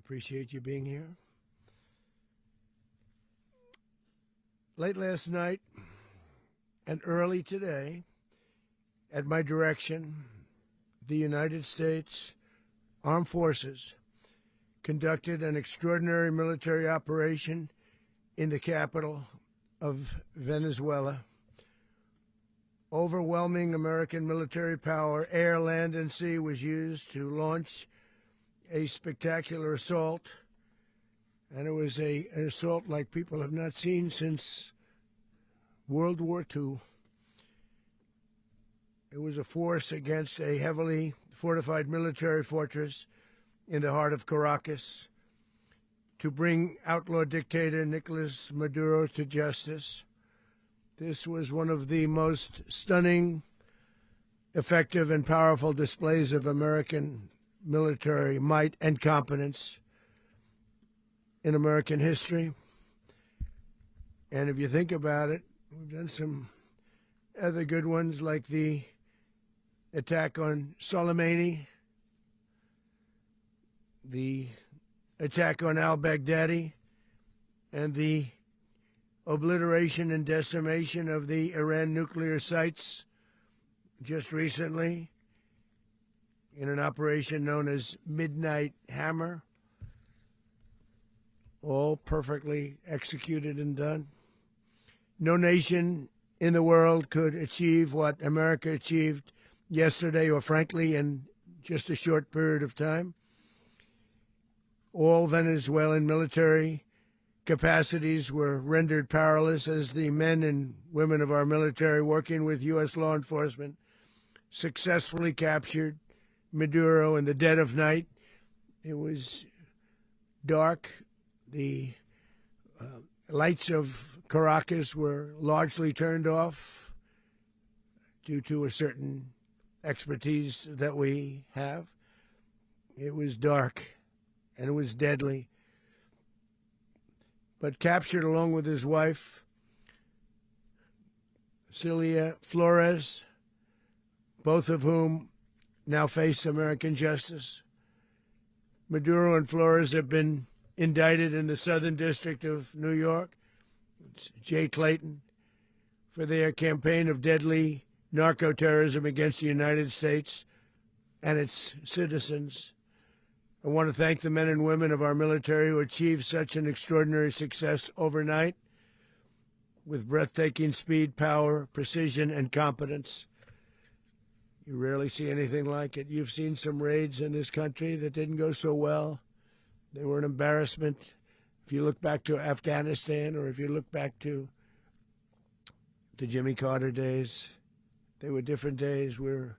appreciate you being here. Late last night and early today, at my direction, the United States Armed Forces conducted an extraordinary military operation in the capital of Venezuela. Overwhelming American military power, air, land, and sea, was used to launch a spectacular assault. And it was an assault like people have not seen since World War II. It was a force against a heavily fortified military fortress in the heart of Caracas to bring outlaw dictator Nicolas Maduro to justice. This was one of the most stunning, effective, and powerful displays of American military might and competence in American history. And if you think about it, we've done some other good ones, like the attack on Soleimani, the attack on al-Baghdadi, and the obliteration and decimation of the Iran nuclear sites just recently in an operation known as Midnight Hammer. All perfectly executed and done. No nation in the world could achieve what America achieved yesterday, or frankly, in just a short period of time. All Venezuelan military capacities were rendered powerless as the men and women of our military, working with U.S. law enforcement, successfully captured Maduro in the dead of night. It was dark. The lights of Caracas were largely turned off due to a certain expertise that we have. It was dark and it was deadly. But captured along with his wife, Celia Flores, both of whom now face American justice. Maduro and Flores have been indicted in the Southern District of New York, it's Jay Clayton, for their campaign of deadly narco-terrorism against the United States and its citizens. I want to thank the men and women of our military who achieved such an extraordinary success overnight with breathtaking speed, power, precision, and competence. You rarely see anything like it. You've seen some raids in this country that didn't go so well. They were an embarrassment. If you look back to Afghanistan, or if you look back to the Jimmy Carter days, they were different days. We're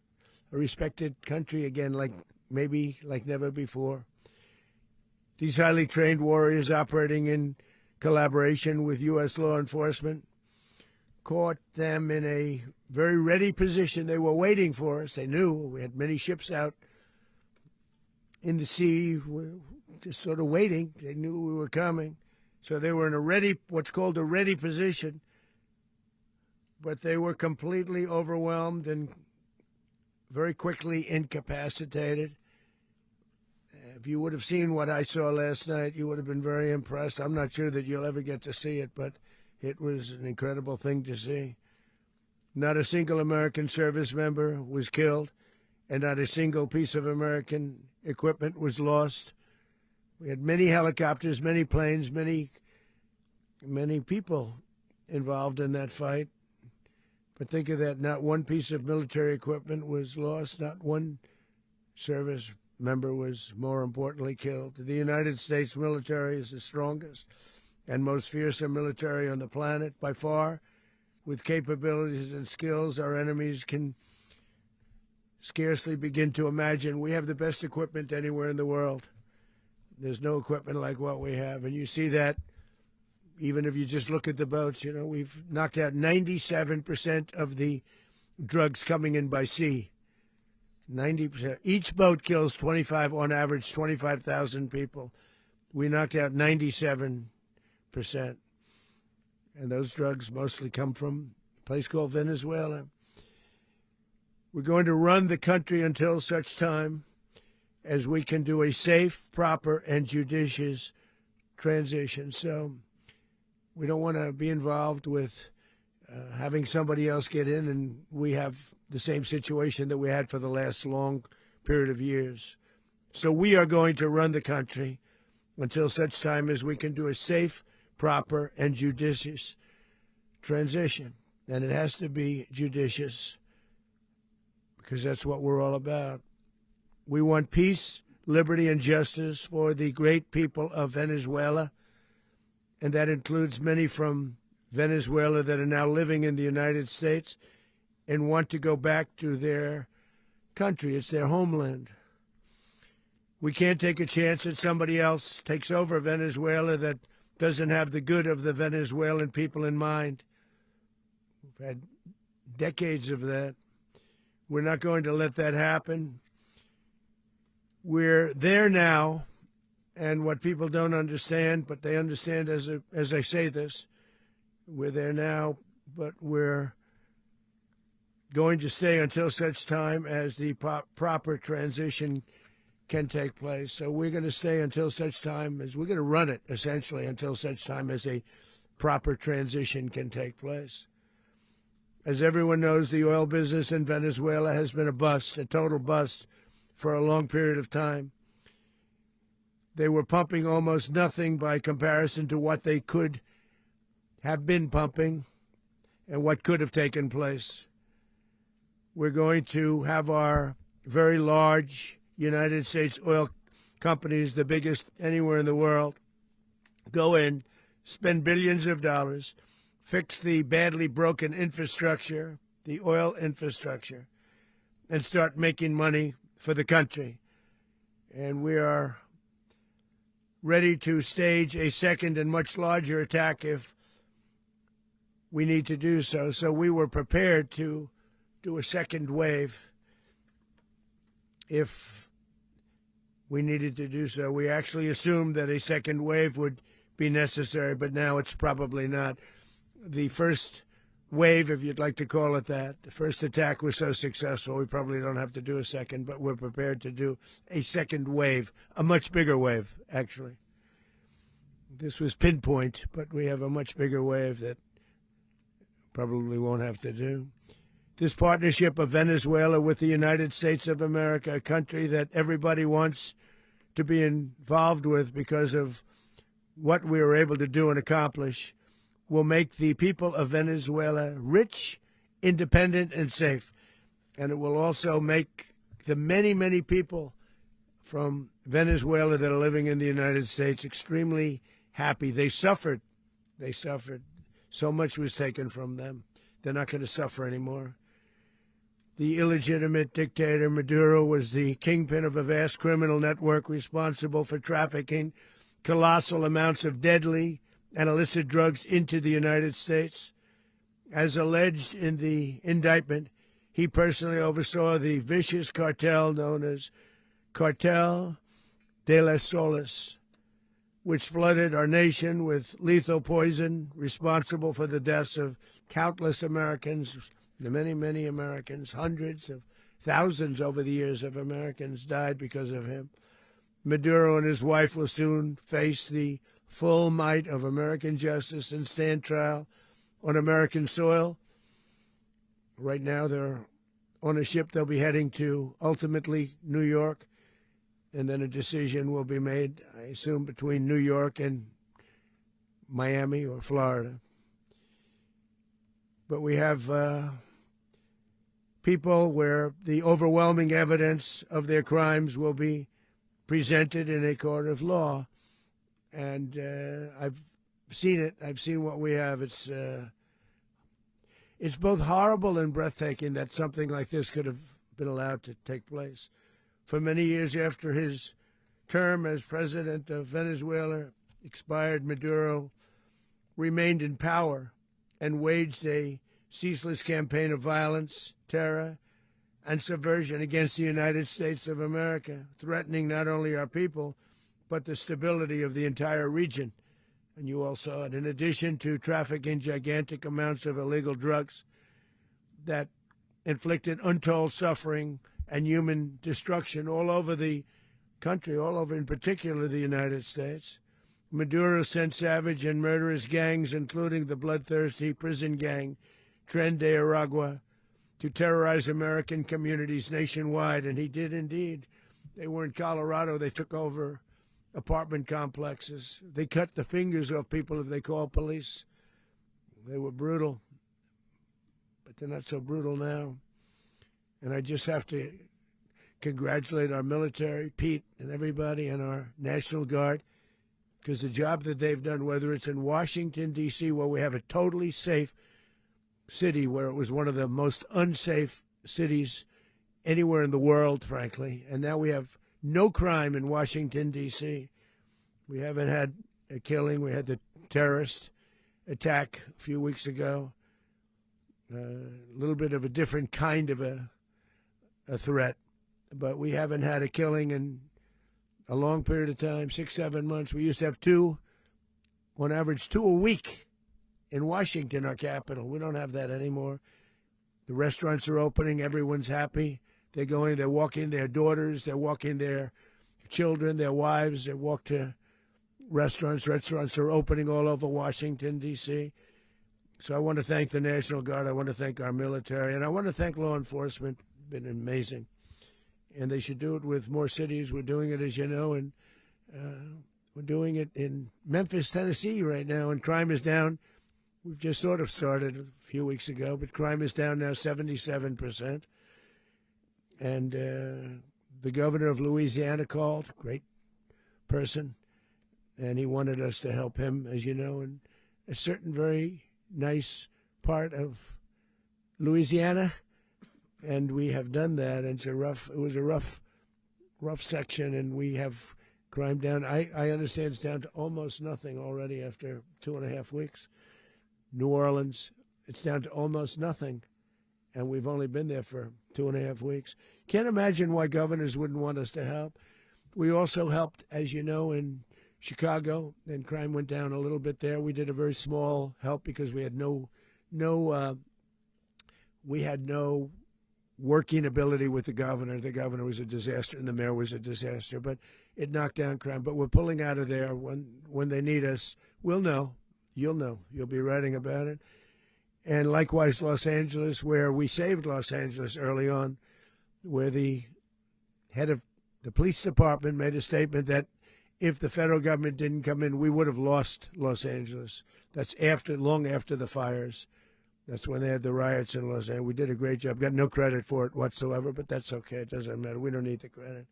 a respected country again, like never before. These highly trained warriors, operating in collaboration with U.S. law enforcement, caught them in a very ready position. They were waiting for us. They knew we had many ships out in the sea, just sort of waiting. They knew we were coming. So they were in a ready, what's called a ready position. But they were completely overwhelmed and very quickly incapacitated. If you would have seen what I saw last night, you would have been very impressed. I'm not sure that you'll ever get to see it, but it was an incredible thing to see. Not a single American service member was killed, and not a single piece of American equipment was lost. We had many helicopters, many planes, many people involved in that fight. But think of that, not one piece of military equipment was lost, not one service member was, more importantly, killed. The United States military is the strongest and most fearsome military on the planet, by far. With capabilities and skills our enemies can scarcely begin to imagine. We have the best equipment anywhere in the world. There's no equipment like what we have. And you see that even if you just look at the boats. You know, we've knocked out 97% of the drugs coming in by sea. 90%. Each boat kills on average, 25,000 people. We knocked out 97%. And those drugs mostly come from a place called Venezuela. We're going to run the country until such time as we can do a safe, proper, and judicious transition. So we don't want to be involved with having somebody else get in and we have the same situation that we had for the last long period of years. So we are going to run the country until such time as we can do a safe, proper, and judicious transition. And it has to be judicious because that's what we're all about. We want peace, liberty, and justice for the great people of Venezuela, and that includes many from Venezuela that are now living in the United States and want to go back to their country. It's their homeland. We can't take a chance that somebody else takes over Venezuela that doesn't have the good of the Venezuelan people in mind. We've had decades of that. We're not going to let that happen. We're there now, and what people don't understand, but they understand as I say this, we're there now, but we're going to stay until such time as the proper transition can take place. So we're going to stay until such time as we're going to run it, essentially, until such time as a proper transition can take place. As everyone knows, the oil business in Venezuela has been a bust, a total bust, for a long period of time. They were pumping almost nothing by comparison to what they could have been pumping and what could have taken place. We're going to have our very large United States oil companies, the biggest anywhere in the world, go in, spend billions of dollars, fix the badly broken infrastructure, the oil infrastructure, and start making money for the country. And we are ready to stage a second and much larger attack if we need to do so. So we were prepared to do a second wave if we needed to do so. We actually assumed that a second wave would be necessary, but now it's probably not. The first wave, if you'd like to call it that, the first attack was so successful, we probably don't have to do a second, but we're prepared to do a second wave, a much bigger wave, actually. This was pinpoint, but we have a much bigger wave that probably won't have to do. This partnership of Venezuela with the United States of America, a country that everybody wants to be involved with because of what we were able to do and accomplish, will make the people of Venezuela rich, independent, and safe. And it will also make the many, many people from Venezuela that are living in the United States extremely happy. They suffered. They suffered. So much was taken from them. They're not going to suffer anymore. The illegitimate dictator Maduro was the kingpin of a vast criminal network responsible for trafficking colossal amounts of deadly and illicit drugs into the United States. As alleged in the indictment, he personally oversaw the vicious cartel known as Cartel de las Solas, which flooded our nation with lethal poison, responsible for the deaths of countless Americans, the many, many Americans. Hundreds of thousands over the years of Americans died because of him. Maduro and his wife will soon face the full might of American justice and stand trial on American soil. Right now, they're on a ship they'll be heading to, ultimately, New York. And then a decision will be made, I assume, between New York and Miami or Florida. But we have people where the overwhelming evidence of their crimes will be presented in a court of law. And I've seen it. I've seen what we have. It's both horrible and breathtaking that something like this could have been allowed to take place. For many years after his term as president of Venezuela expired, Maduro remained in power and waged a ceaseless campaign of violence, terror, and subversion against the United States of America, threatening not only our people, but the stability of the entire region. And you all saw it. In addition to trafficking gigantic amounts of illegal drugs that inflicted untold suffering and human destruction all over the country, all over, in particular the United States. Maduro sent savage and murderous gangs, including the bloodthirsty prison gang, Tren de Aragua, to terrorize American communities nationwide, and he did indeed. They were in Colorado. They took over apartment complexes. They cut the fingers off people if they called police. They were brutal, but they're not so brutal now. And I just have to congratulate our military, Pete and everybody, and our National Guard, because the job that they've done, whether it's in Washington, D.C., where we have a totally safe city, where it was one of the most unsafe cities anywhere in the world, frankly, and now we have no crime in Washington, D.C. We haven't had a killing. We had the terrorist attack a few weeks ago, a little bit of a different kind of a threat, but we haven't had a killing in a long period of time, 6-7 months. We used to have two, on average 2 a week in Washington, our capital. We don't have that anymore. The restaurants are opening. Everyone's happy. They're going, they're walking their daughters, they're walking their children, their wives. They walk to restaurants. Restaurants are opening all over Washington, D.C. So I want to thank the National Guard. I want to thank our military. And I want to thank law enforcement. Been amazing. And they should do it with more cities. We're doing it, as you know, and we're doing it in Memphis, Tennessee right now, and crime is down. We've just sort of started a few weeks ago, but crime is down now 77%. And the governor of Louisiana called, great person, and he wanted us to help him, as you know, in a certain very nice part of Louisiana. And we have done that. And it was a rough section, and we have crime down. I understand it's down to almost nothing already after 2.5 weeks. New Orleans, it's down to almost nothing, and we've only been there for 2.5 weeks. Can't imagine why governors wouldn't want us to help. We also helped, as you know, in Chicago, and crime went down a little bit there. We did a very small help because we had no working ability with the governor. The governor was a disaster, and the mayor was a disaster, but it knocked down crime. But we're pulling out of there. When they need us, we'll know. You'll know. You'll be writing about it. And likewise, Los Angeles, where we saved Los Angeles early on, where the head of the police department made a statement that if the federal government didn't come in, we would have lost Los Angeles. That's long after the fires. That's when they had the riots in Los Angeles. We did a great job. Got no credit for it whatsoever, but that's okay. It doesn't matter. We don't need the credit.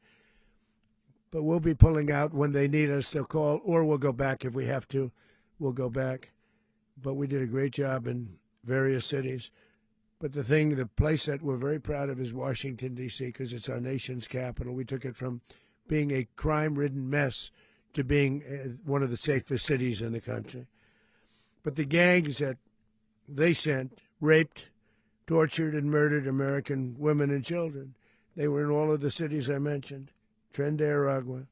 But we'll be pulling out when they need us. They'll call, or we'll go back if we have to. We'll go back. But we did a great job in various cities. But the place that we're very proud of is Washington, D.C., because it's our nation's capital. We took it from being a crime-ridden mess to being one of the safest cities in the country. But the gangs that they sent raped, tortured, and murdered American women and children. They were in all of the cities I mentioned, Tren de Aragua.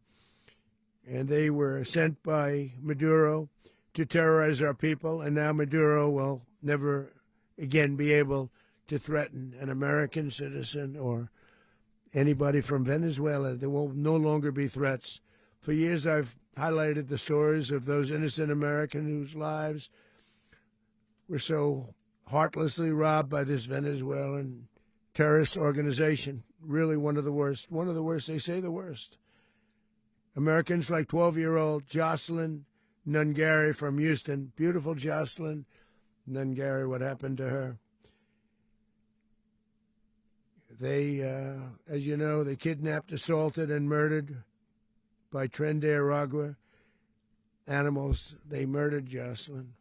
And they were sent by Maduro to terrorize our people, and now Maduro will never again be able to threaten an American citizen or anybody from Venezuela. There will no longer be threats. For years I've highlighted the stories of those innocent Americans whose lives were so heartlessly robbed by this Venezuelan terrorist organization. Really one of the worst. One of the worst, they say the worst. Americans like 12-year-old Jocelyn Nungari from Houston. Beautiful Jocelyn Nungari, what happened to her? They, as you know, they kidnapped, assaulted, and murdered by Tren de Aragua animals. They murdered Jocelyn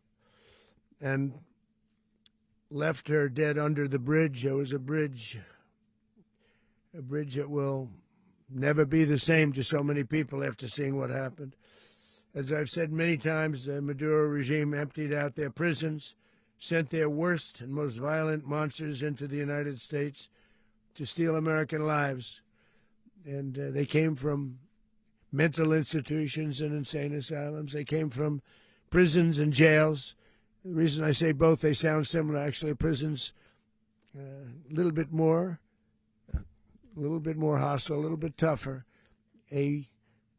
and left her dead under the bridge. There was a bridge that will never be the same to so many people after seeing what happened. As I've said many times, the Maduro regime emptied out their prisons, sent their worst and most violent monsters into the United States to steal American lives. And they came from mental institutions and insane asylums. They came from prisons and jails. The reason I say both, they sound similar. Actually, prisons a little bit more hostile, a little bit tougher. A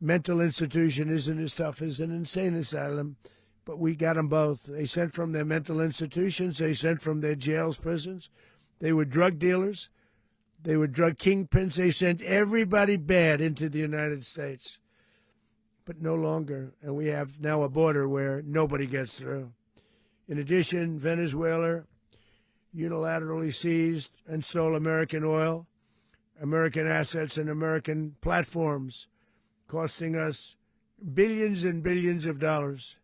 mental institution isn't as tough as an insane asylum, but we got them both. They sent from their mental institutions. They sent from their jails, prisons. They were drug dealers. They were drug kingpins. They sent everybody bad into the United States, but no longer. And we have now a border where nobody gets through. In addition, Venezuela unilaterally seized and stole American oil, American assets, and American platforms, costing us billions and billions of dollars.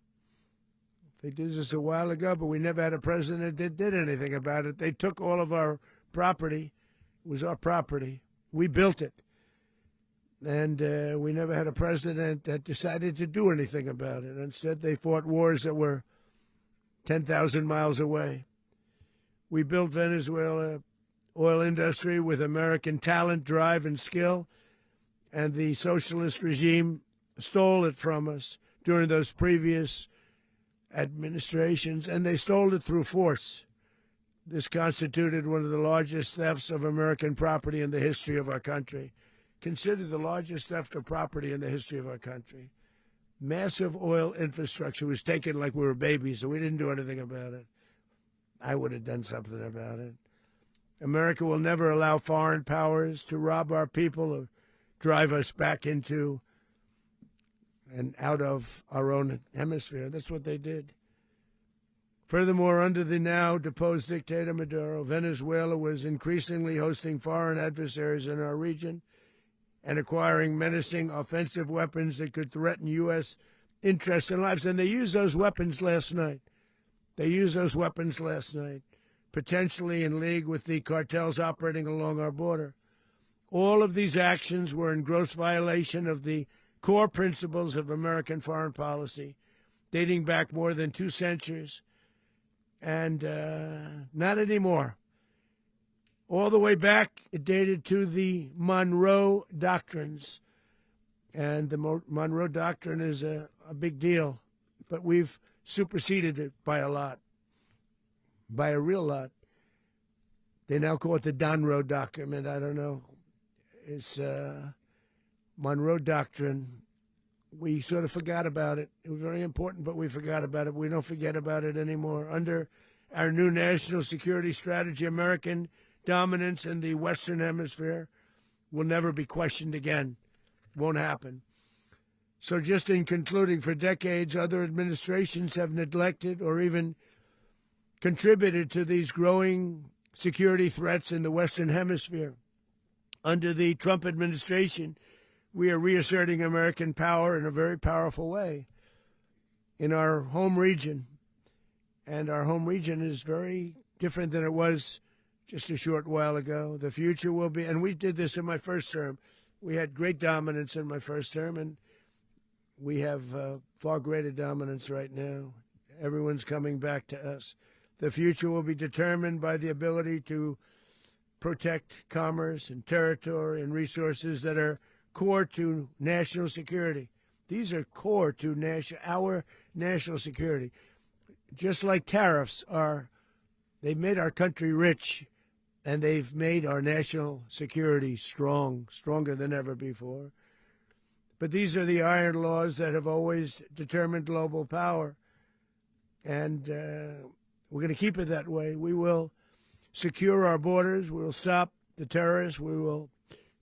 They did this a while ago, but we never had a president that did anything about it. They took all of our property. It was our property. We built it. And we never had a president that decided to do anything about it. Instead, they fought wars that were 10,000 miles away. We built Venezuela oil industry with American talent, drive, and skill, and the socialist regime stole it from us during those previous administrations, and they stole it through force. This constituted one of the largest thefts of American property in the history of our country. Considered the largest theft of property in the history of our country. Massive oil infrastructure was taken like we were babies, so we didn't do anything about it. I would have done something about it. America will never allow foreign powers to rob our people or drive us back into and out of our own hemisphere. That's what they did. Furthermore, under the now deposed dictator Maduro, Venezuela was increasingly hosting foreign adversaries in our region and acquiring menacing offensive weapons that could threaten U.S. interests and lives. And they used those weapons last night. Potentially in league with the cartels operating along our border. All of these actions were in gross violation of the core principles of American foreign policy, dating back more than 2 centuries, and not anymore. All the way back, it dated to the Monroe Doctrines, and the Monroe Doctrine is a big deal, but we've superseded it by a lot, by a real lot. They now call it the Donroe Document. I don't know. It's Monroe Doctrine. We sort of forgot about it. It was very important, but we forgot about it. We don't forget about it anymore. Under our new national security strategy, American dominance in the Western Hemisphere will never be questioned again. Won't happen. So just in concluding, for decades, other administrations have neglected or even contributed to these growing security threats in the Western Hemisphere. Under the Trump administration, we are reasserting American power in a very powerful way in our home region. And our home region is very different than it was just a short while ago. The future will be, and we did this in my first term. We had great dominance in my first term, and we have far greater dominance right now. Everyone's coming back to us. The future will be determined by the ability to protect commerce and territory and resources that are core to national security. These are core to our national security. Just like tariffs are, they've made our country rich, and they've made our national security stronger than ever before. But these are the iron laws that have always determined global power, and we're going to keep it that way. We will secure our borders. We will stop the terrorists. We will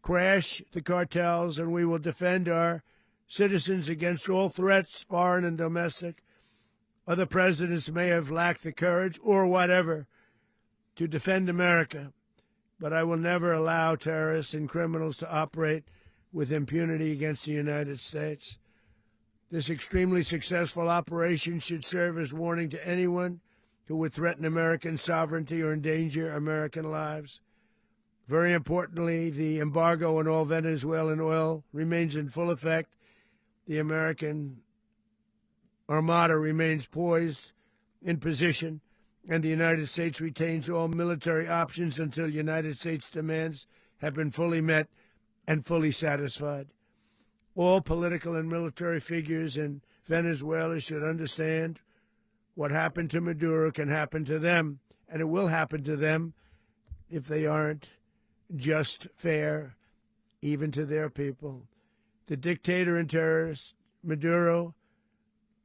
crash the cartels, and we will defend our citizens against all threats, foreign and domestic. Other presidents may have lacked the courage or whatever to defend America, but I will never allow terrorists and criminals to operate with impunity against the United States. This extremely successful operation should serve as warning to anyone who would threaten American sovereignty or endanger American lives. Very importantly, the embargo on all Venezuelan oil remains in full effect. The American Armada remains poised in position, and the United States retains all military options until United States demands have been fully met and fully satisfied. All political and military figures in Venezuela should understand what happened to Maduro can happen to them, and it will happen to them if they aren't just fair, even to their people. The dictator and terrorist, Maduro,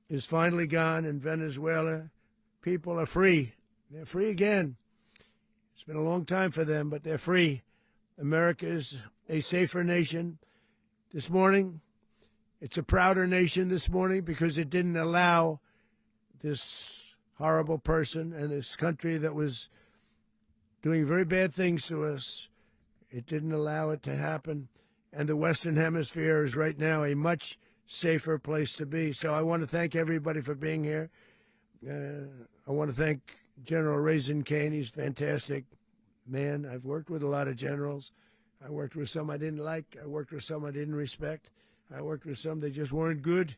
is finally gone in Venezuela. People are free. They're free again. It's been a long time for them, but they're free. America is a safer nation. This morning, it's a prouder nation this morning because it didn't allow this horrible person and this country that was doing very bad things to us. It didn't allow it to happen. And the Western Hemisphere is right now a much safer place to be. So I want to thank everybody for being here. I want to thank General Raisin Kane. He's a fantastic man. I've worked with a lot of generals. I worked with some I didn't like. I worked with some I didn't respect. I worked with some that just weren't good.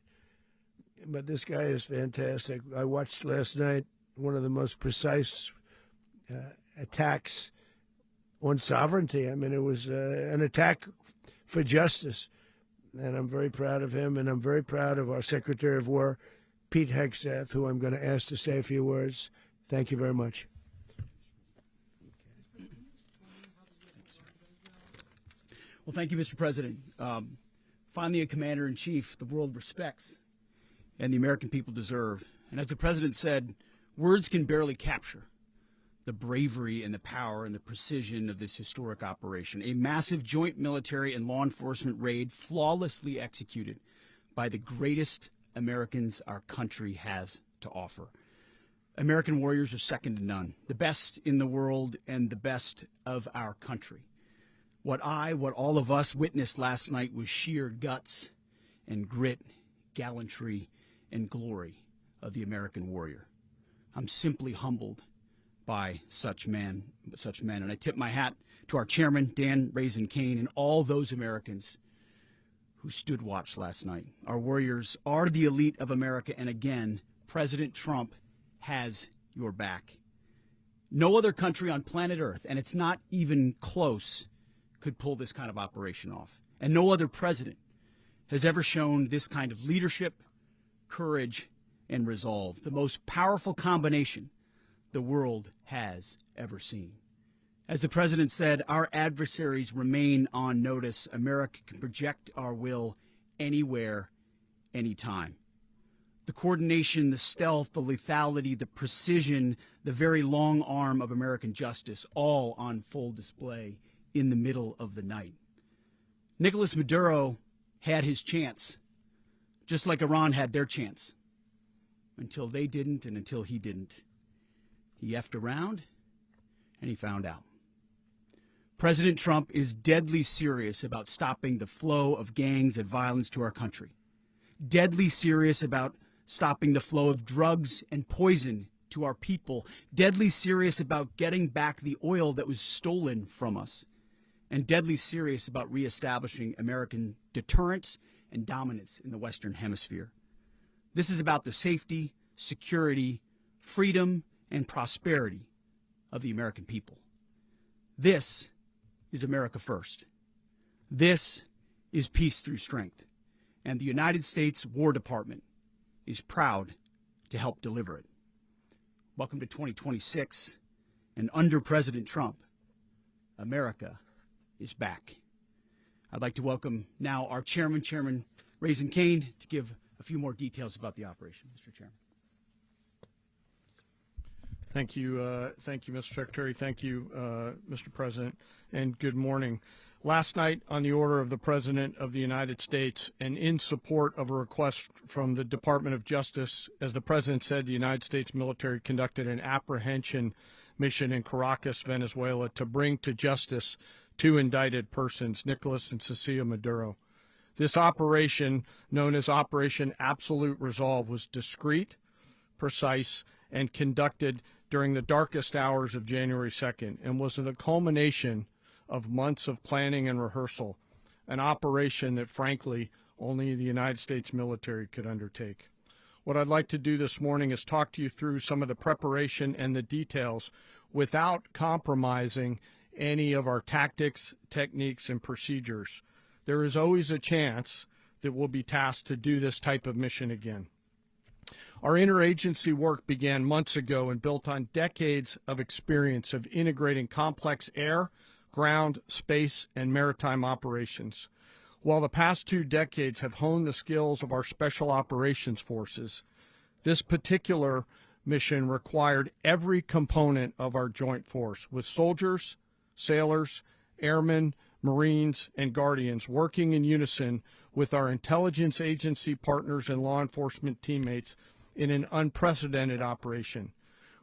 But this guy is fantastic. I watched last night one of the most precise attacks on sovereignty. I mean, it was an attack for justice. And I'm very proud of him, and I'm very proud of our Secretary of War, Pete Hegseth, who I'm going to ask to say a few words. Thank you very much. Well, thank you, Mr. President. Finally, a commander-in-chief the world respects and the American people deserve. And as the President said, words can barely capture the bravery and the power and the precision of this historic operation. A massive joint military and law enforcement raid flawlessly executed by the greatest Americans our country has to offer. American warriors are second to none, the best in the world and the best of our country. What all of us witnessed last night was sheer guts and grit, gallantry, and glory of the American warrior. I'm simply humbled by such men. And I tip my hat to our chairman, Dan Raisin Kane, and all those Americans who stood watch last night. Our warriors are the elite of America, and again, President Trump has your back. No other country on planet Earth, and it's not even close, could pull this kind of operation off. And no other president has ever shown this kind of leadership, courage, and resolve, the most powerful combination the world has ever seen. As the President said, our adversaries remain on notice. America can project our will anywhere, anytime. The coordination, the stealth, the lethality, the precision, the very long arm of American justice, all on full display in the middle of the night. Nicolas Maduro had his chance, just like Iran had their chance, until they didn't and until he didn't. He effed around, and he found out. President Trump is deadly serious about stopping the flow of gangs and violence to our country, deadly serious about stopping the flow of drugs and poison to our people, deadly serious about getting back the oil that was stolen from us, and deadly serious about reestablishing American deterrence and dominance in the Western Hemisphere. This is about the safety, security, freedom, and prosperity of the American people. This is America first. This is peace through strength. And the United States War Department is proud to help deliver it. Welcome to 2026. And under President Trump, America is back. I'd like to welcome now our chairman, Chairman Raisin Kane, to give a few more details about the operation. Mr. Chairman. Thank you, Mr. Secretary. Thank you, Mr. President, and good morning. Last night, on the order of the President of the United States and in support of a request from the Department of Justice, as the President said, the United States military conducted an apprehension mission in Caracas, Venezuela, to bring to justice two indicted persons, Nicolas and Cecilia Maduro. This operation, known as Operation Absolute Resolve, was discreet, precise, and conducted during the darkest hours of January 2nd and was the culmination of months of planning and rehearsal, an operation that, frankly, only the United States military could undertake. What I'd like to do this morning is talk to you through some of the preparation and the details without compromising any of our tactics, techniques, and procedures. There is always a chance that we'll be tasked to do this type of mission again. Our interagency work began months ago and built on decades of experience of integrating complex air, ground, space, and maritime operations. While the past 2 decades have honed the skills of our special operations forces, this particular mission required every component of our joint force, with soldiers, sailors, airmen, Marines, and Guardians working in unison with our intelligence agency partners and law enforcement teammates in an unprecedented operation.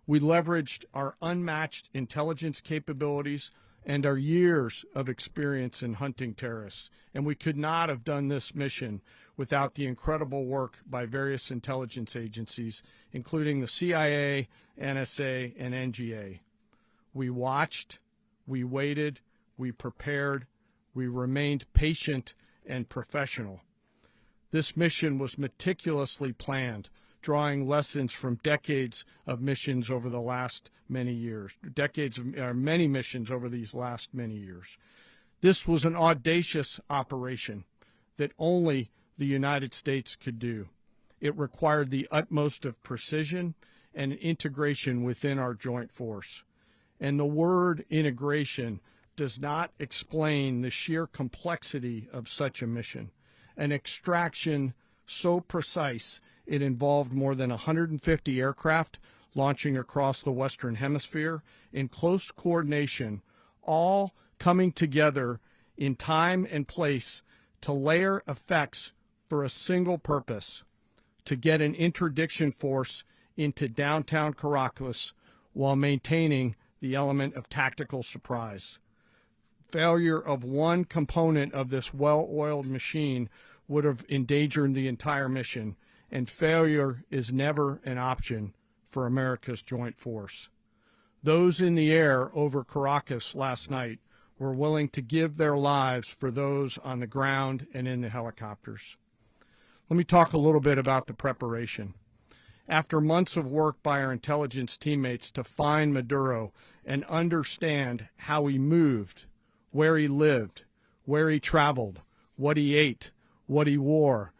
We leveraged our unmatched intelligence capabilities and our years of experience in hunting terrorists, and we could not have done this mission without the incredible work by various intelligence agencies, including the CIA, NSA, and NGA. We watched, we waited, we prepared, we remained patient and professional. This mission was meticulously planned, drawing lessons from decades of missions over the last many years, many missions over these last many years. This was an audacious operation that only the United States could do. It required the utmost of precision and integration within our joint force. And the word integration does not explain the sheer complexity of such a mission. An extraction so precise it involved more than 150 aircraft launching across the Western Hemisphere in close coordination, all coming together in time and place to layer effects for a single purpose: to get an interdiction force into downtown Caracas while maintaining the element of tactical surprise. Failure of one component of this well-oiled machine would have endangered the entire mission, and failure is never an option for America's joint force. Those in the air over Caracas last night were willing to give their lives for those on the ground and in the helicopters. Let me talk a little bit about the preparation. After months of work by our intelligence teammates to find Maduro and understand how he moved, where he lived, where he traveled, what he ate, what he wore,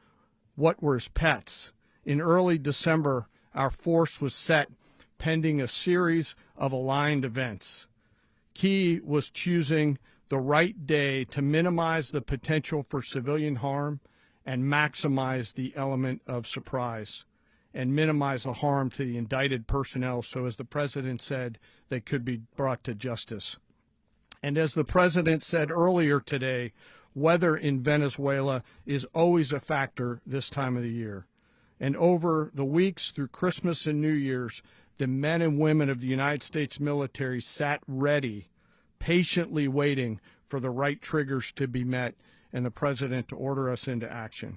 what were his pets, in early December, our force was set pending a series of aligned events. Key was choosing the right day to minimize the potential for civilian harm and maximize the element of surprise, and minimize the harm to the indicted personnel so, as the president said, they could be brought to justice. And as the president said earlier today, weather in Venezuela is always a factor this time of the year. And over the weeks through Christmas and New Year's, the men and women of the United States military sat ready, patiently waiting for the right triggers to be met and the president to order us into action.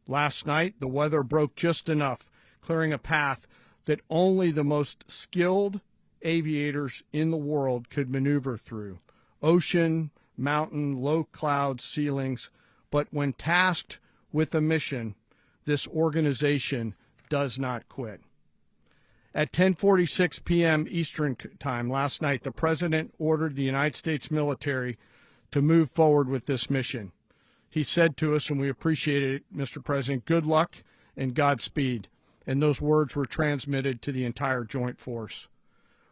Last night, the weather broke just enough, clearing a path that only the most skilled aviators in the world could maneuver through. Ocean, mountain, low cloud ceilings, but when tasked with a mission, this organization does not quit. At 10:46 p.m. Eastern Time last night, the president ordered the United States military to move forward with this mission. He said to us, and we appreciate it, Mr. President, good luck and Godspeed. And those words were transmitted to the entire joint force.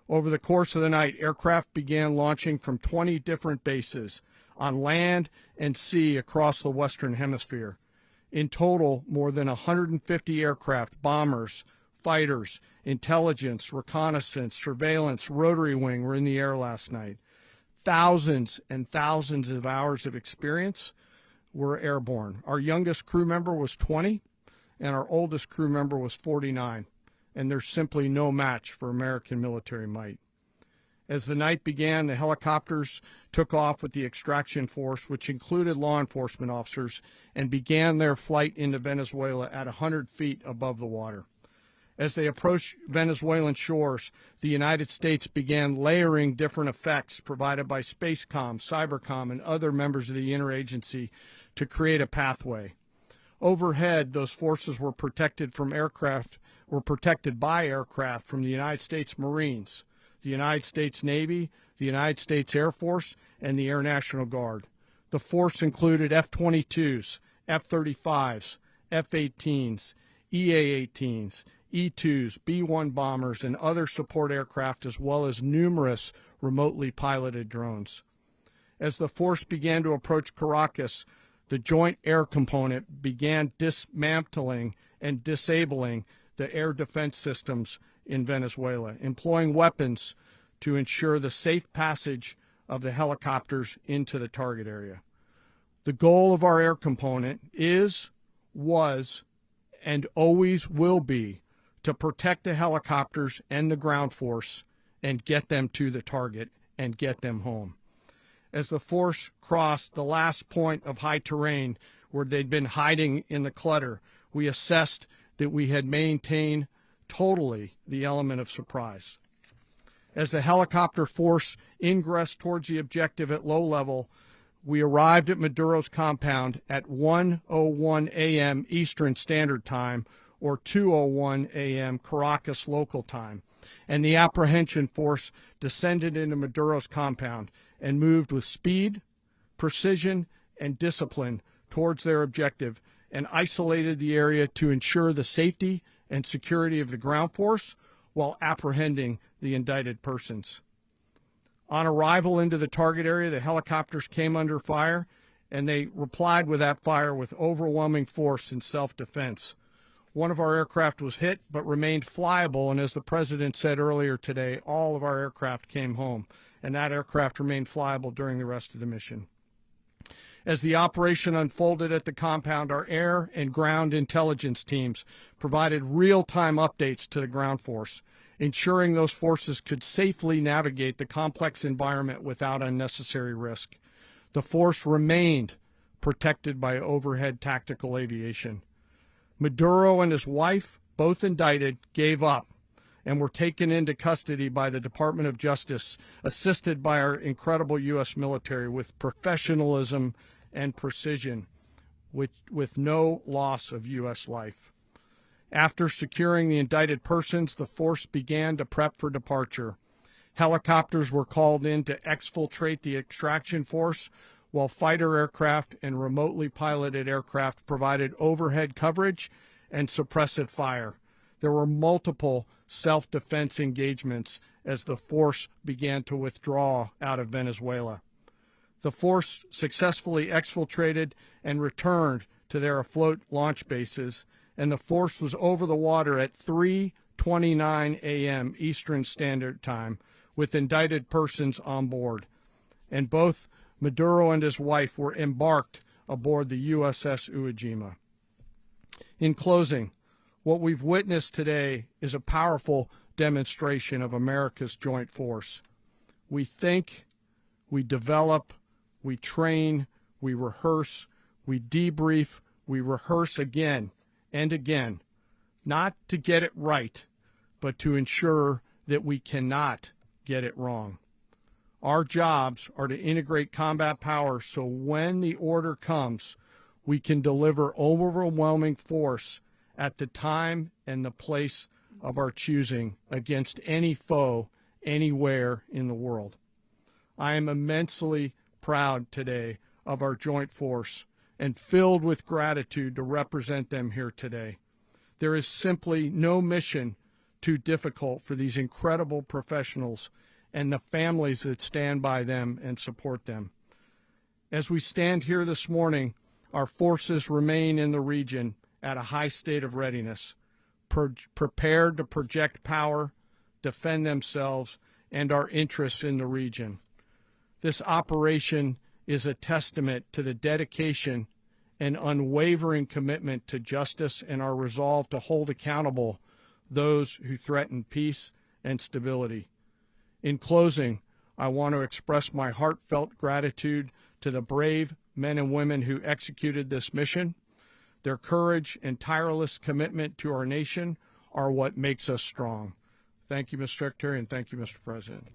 Over the course of the night, aircraft began launching from 20 different bases on land and sea across the Western Hemisphere. In total, more than 150 aircraft, bombers, fighters, intelligence, reconnaissance, surveillance, rotary wing were in the air last night. Thousands and thousands of hours of experience were airborne. Our youngest crew member was 20, and our oldest crew member was 49, and there's simply no match for American military might. As the night began, the helicopters took off with the extraction force, which included law enforcement officers, and began their flight into Venezuela at 100 feet above the water. As they approached Venezuelan shores, the United States began layering different effects provided by Spacecom, Cybercom, and other members of the interagency to create a pathway. Overhead, those forces were protected by aircraft from the United States Marines, the United States Navy, the United States Air Force, and the Air National Guard. The force included F-22s, F-35s, F-18s, EA-18s, E-2s, B-1 bombers, and other support aircraft, as well as numerous remotely piloted drones. As the force began to approach Caracas, the Joint Air Component began dismantling and disabling the air defense systems in Venezuela, employing weapons to ensure the safe passage of the helicopters into the target area. The goal of our air component is, was, and always will be to protect the helicopters and the ground force and get them to the target and get them home. As the force crossed the last point of high terrain where they'd been hiding in the clutter, we assessed that we had maintained totally the element of surprise. As the helicopter force ingressed towards the objective at low level, we arrived at Maduro's compound at 1:01 a.m. Eastern Standard Time, or 2:01 a.m. Caracas local time, and the apprehension force descended into Maduro's compound and moved with speed, precision, and discipline towards their objective and isolated the area to ensure the safety and security of the ground force while apprehending the indicted persons. On arrival into the target area, the helicopters came under fire, and they replied with that fire with overwhelming force in self-defense. One of our aircraft was hit but remained flyable, and as the President said earlier today, all of our aircraft came home, and that aircraft remained flyable during the rest of the mission. As the operation unfolded at the compound, our air and ground intelligence teams provided real-time updates to the ground force, ensuring those forces could safely navigate the complex environment without unnecessary risk. The force remained protected by overhead tactical aviation. Maduro and his wife, both indicted, gave up and were taken into custody by the Department of Justice, assisted by our incredible U.S. military with professionalism and precision, with no loss of U.S. life. After securing the indicted persons, the force began to prep for departure. Helicopters were called in to exfiltrate the extraction force, while fighter aircraft and remotely piloted aircraft provided overhead coverage and suppressive fire. There were multiple self-defense engagements as the force began to withdraw out of Venezuela. The force successfully exfiltrated and returned to their afloat launch bases, and the force was over the water at 3:29 a.m. Eastern Standard Time with indicted persons on board. And both Maduro and his wife were embarked aboard the USS Iwo Jima. In closing, what we've witnessed today is a powerful demonstration of America's joint force. We think, we develop, we train, we rehearse, we debrief, we rehearse again and again, not to get it right, but to ensure that we cannot get it wrong. Our jobs are to integrate combat power so when the order comes, we can deliver overwhelming force at the time and the place of our choosing against any foe anywhere in the world. I am immensely proud today of our joint force and filled with gratitude to represent them here today. There is simply no mission too difficult for these incredible professionals and the families that stand by them and support them. As we stand here this morning, our forces remain in the region at a high state of readiness, prepared to project power, defend themselves, and our interests in the region. This operation is a testament to the dedication and unwavering commitment to justice and our resolve to hold accountable those who threaten peace and stability. In closing, I want to express my heartfelt gratitude to the brave men and women who executed this mission. Their courage and tireless commitment to our nation are what makes us strong. Thank you, Mr. Secretary, and thank you, Mr. President.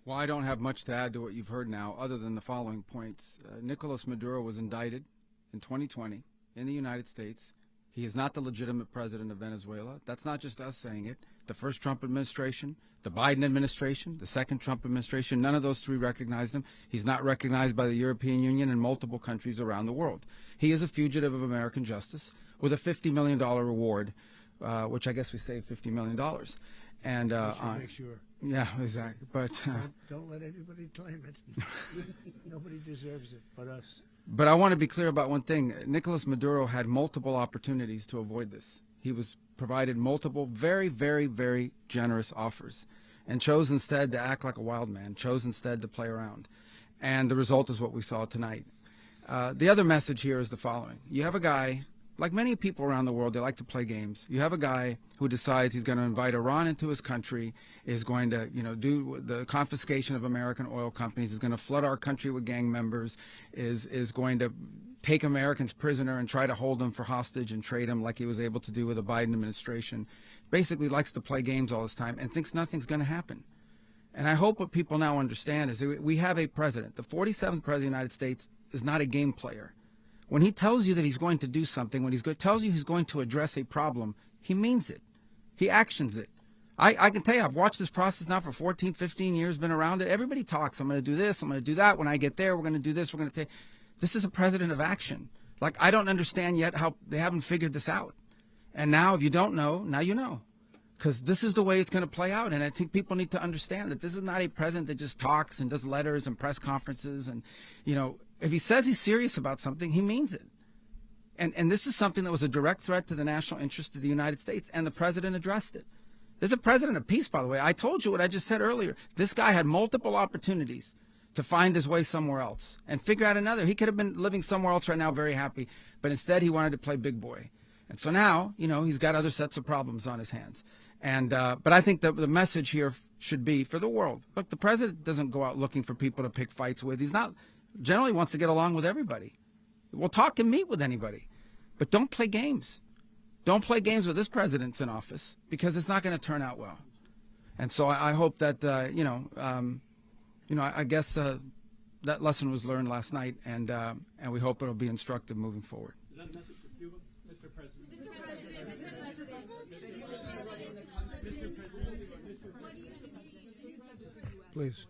Well, I don't have much to add to what you've heard now, other than the following points. Nicolas Maduro was indicted in 2020 in the United States. He is not the legitimate president of Venezuela. That's not just us saying it. The first Trump administration, the Biden administration, the second Trump administration, none of those three recognized him. He's not recognized by the European Union and multiple countries around the world. He is a fugitive of American justice with a $50 million reward, which I guess we saved $50 million. And Make sure. Yeah, exactly. But Don't let anybody claim it. Nobody deserves it but us. but I want to be clear about one thing. Nicolas Maduro had multiple opportunities to avoid this. He was provided multiple very, very, very generous offers and chose instead to act like a wild man, chose instead to play around. And the result is what we saw tonight. The other message here is the following. You have a guy, like many people around the world, they like to play games. You have a guy who decides he's going to invite Iran into his country, is going to, do the confiscation of American oil companies, is going to flood our country with gang members, is going to take Americans prisoner and try to hold them for hostage and trade them like he was able to do with the Biden administration. Basically likes to play games all this time and thinks nothing's going to happen. And I hope what people now understand is that we have a president. The 47th president of the United States is not a game player. When he tells you that he's going to do something, when tells you he's going to address a problem, he means it. He actions it. I can tell you, I've watched this process now for 14, 15 years, been around it. Everybody talks. I'm going to do this. I'm going to do that. When I get there, we're going to do this. We're going to take. This is a president of action. Like, I don't understand yet how they haven't figured this out. And now, if you don't know, now you know. Because this is the way it's going to play out. And I think people need to understand that this is not a president that just talks and does letters and press conferences. And, if he says he's serious about something, he means it. And this is something that was a direct threat to the national interest of the United States. And the president addressed it. There's a president of peace, by the way. I told you what I just said earlier. This guy had multiple opportunities to find his way somewhere else and figure out another. He could have been living somewhere else right now very happy. But instead, he wanted to play big boy. And so now, he's got other sets of problems on his hands. And but I think the message here should be for the world. Look, the president doesn't go out looking for people to pick fights with. He's not generally wants to get along with everybody. We'll talk and meet with anybody. But don't play games. Don't play games with this president's in office because it's not going to turn out well. And so I hope that, I guess that lesson was learned last night, and we hope it'll be instructive moving forward. Is that a message for Cuba, Mr. President? Please.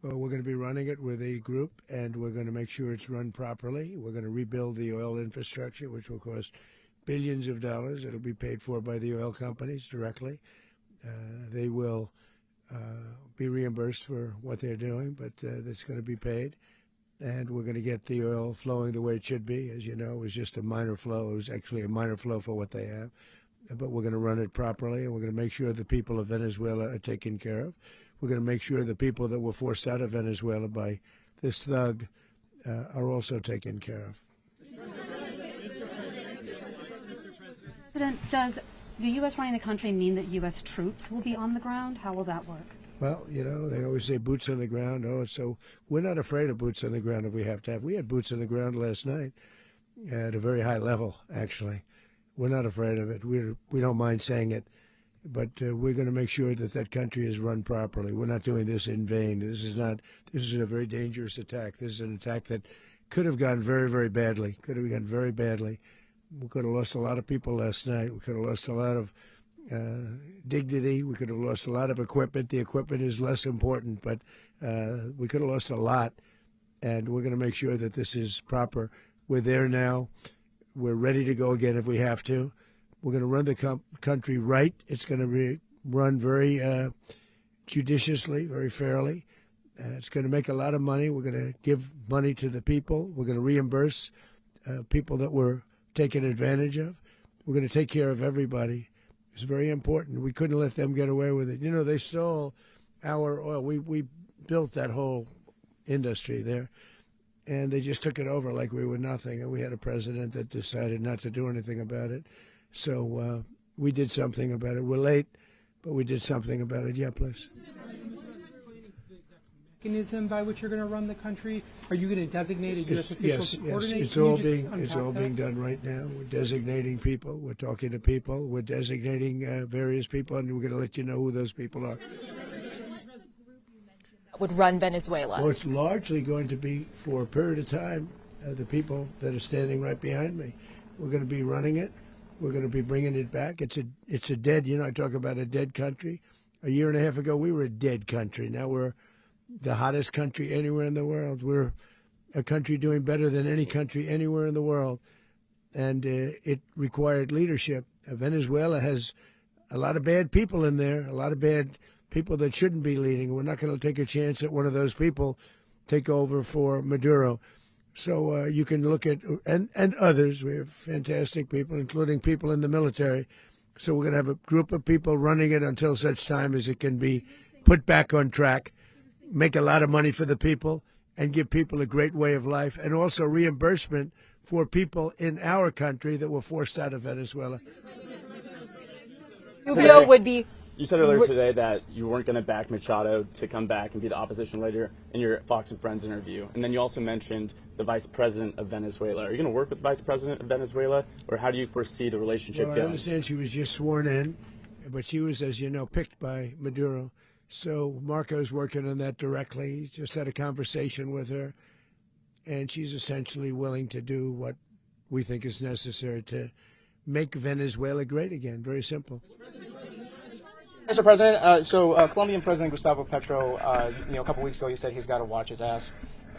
Well, we're going to be running it with a group, and we're going to make sure it's run properly. We're going to rebuild the oil infrastructure, which will cost billions of dollars. It'll be paid for by the oil companies directly. They will be reimbursed for what they're doing, but that's going to be paid. And we're going to get the oil flowing the way it should be. As you know, it was just a minor flow. It was actually a minor flow for what they have. But we're going to run it properly, and we're going to make sure the people of Venezuela are taken care of. We're going to make sure the people that were forced out of Venezuela by this thug are also taken care of. President, does the U.S. running the country mean that U.S. troops will be on the ground? How will that work? Well, they always say boots on the ground. Oh, so we're not afraid of boots on the ground if we have to have. We had boots on the ground last night at a very high level, actually. We're not afraid of it. We don't mind saying it. But we're going to make sure that that country is run properly. We're not doing this in vain. This is a very dangerous attack. This is an attack that could have gone very, very badly. Could have gone very badly. We could have lost a lot of people last night. We could have lost a lot of dignity. We could have lost a lot of equipment. The equipment is less important, but we could have lost a lot. And we're going to make sure that this is proper. We're there now. We're ready to go again if we have to. We're going to run the country right. It's going to be run very judiciously, very fairly. It's going to make a lot of money. We're going to give money to the people. We're going to reimburse people that were taken advantage of. We're going to take care of everybody. It's very important. We couldn't let them get away with it. They stole our oil. We built that whole industry there, and they just took it over like we were nothing. And we had a president that decided not to do anything about it. So we did something about it. We're late, but we did something about it. Yeah, please. Mechanism by which you're going to run the country? Are you going to designate a U.S. official to coordinate? Yes, it's all being done right now. We're designating people. We're talking to people. We're designating various people, and we're going to let you know who those people are. Would run Venezuela? Well, it's largely going to be for a period of time the people that are standing right behind me. We're going to be running it. We're going to be bringing it back. It's a dead. I talk about a dead country. A year and a half ago, we were a dead country. Now we're the hottest country anywhere in the world. We're a country doing better than any country anywhere in the world, and it required leadership. Venezuela has a lot of bad people in there, a lot of bad people that shouldn't be leading. We're not going to take a chance that one of those people take over for Maduro. So you can look at, and others, we have fantastic people, including people in the military. So we're going to have a group of people running it until such time as it can be put back on track, make a lot of money for the people, and give people a great way of life, and also reimbursement for people in our country that were forced out of Venezuela. Rubio would be. You said earlier today that you weren't going to back Machado to come back and be the opposition leader in your Fox and Friends interview. And then you also mentioned the vice president of Venezuela. Are you going to work with the vice president of Venezuela, or how do you foresee the relationship Well, going? I understand she was just sworn in, but she was, as you know, picked by Maduro. So Marco's working on that directly. He just had a conversation with her, and she's essentially willing to do what we think is necessary to make Venezuela great again. Very simple. Mr. President, Colombian President Gustavo Petro, a couple weeks ago, he said he's got to watch his ass.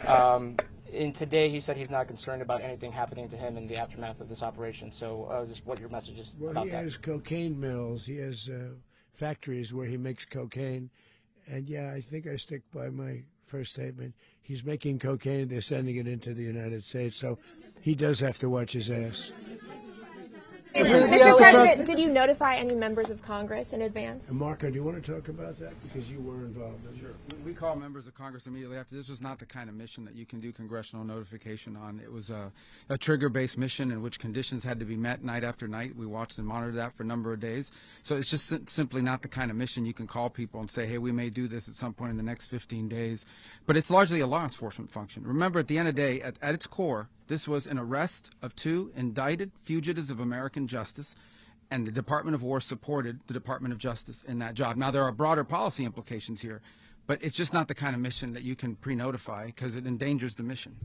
And today he said he's not concerned about anything happening to him in the aftermath of this operation. So just what your message is Well, about he that. has cocaine mills. He has factories where he makes cocaine. And, yeah, I think I stick by my first statement. He's making cocaine. They're sending it into the United States. So he does have to watch his ass. Mr. President, did you notify any members of Congress in advance? Marco, do you want to talk about that? Because you were involved in it. Sure. We call members of Congress immediately after. This was not the kind of mission that you can do congressional notification on. It was a trigger-based mission in which conditions had to be met night after night. We watched and monitored that for a number of days. So it's just simply not the kind of mission you can call people and say, hey, we may do this at some point in the next 15 days. But it's largely a law enforcement function. Remember, at the end of the day, at its core, this was an arrest of 2 indicted fugitives of American justice, and the Department of War supported the Department of Justice in that job. Now, there are broader policy implications here, but it's just not the kind of mission that you can pre-notify because it endangers the mission.